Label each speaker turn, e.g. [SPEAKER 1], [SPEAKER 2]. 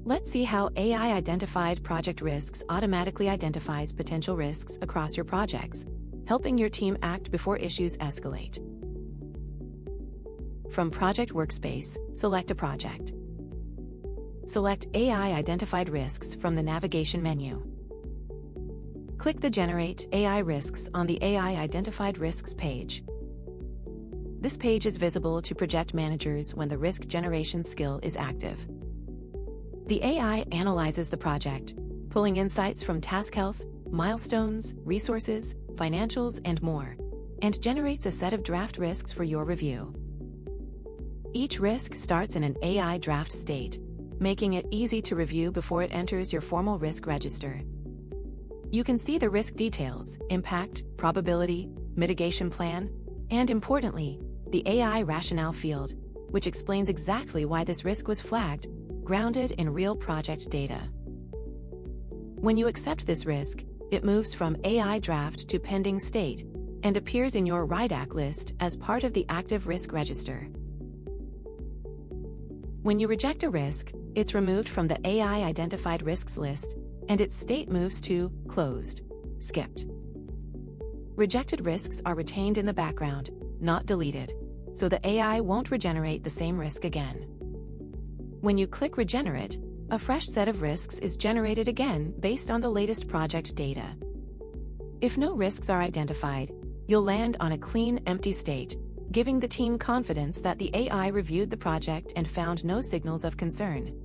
[SPEAKER 1] Let's see how AI-identified project risks automatically identifies potential risks across your projects, helping your team act before issues escalate. From Project Workspace, select a project. Select AI-identified risks from the navigation menu. Click the Generate AI Risks on the AI-identified risks page. This page is visible to project managers when the risk generation skill is active. The AI analyzes the project, pulling insights from task health, milestones, resources, financials, and more, and generates a set of draft risks for your review. Each risk starts in an AI draft state, making it easy to review before it enters your formal risk register. You can see the risk details, impact, probability, mitigation plan, and importantly, the AI rationale field, which explains exactly why this risk was flagged, grounded in real project data. When you accept this risk, it moves from AI draft to pending state and appears in your RIDAC list as part of the active risk register. When you reject a risk, it's removed from the AI-identified risks list, and its state moves to closed, skipped. Rejected risks are retained in the background, not deleted, so the AI won't regenerate the same risk again. When you click Regenerate, a fresh set of risks is generated again based on the latest project data. If no risks are identified, you'll land on a clean, empty state, giving the team confidence that the AI reviewed the project and found no signals of concern.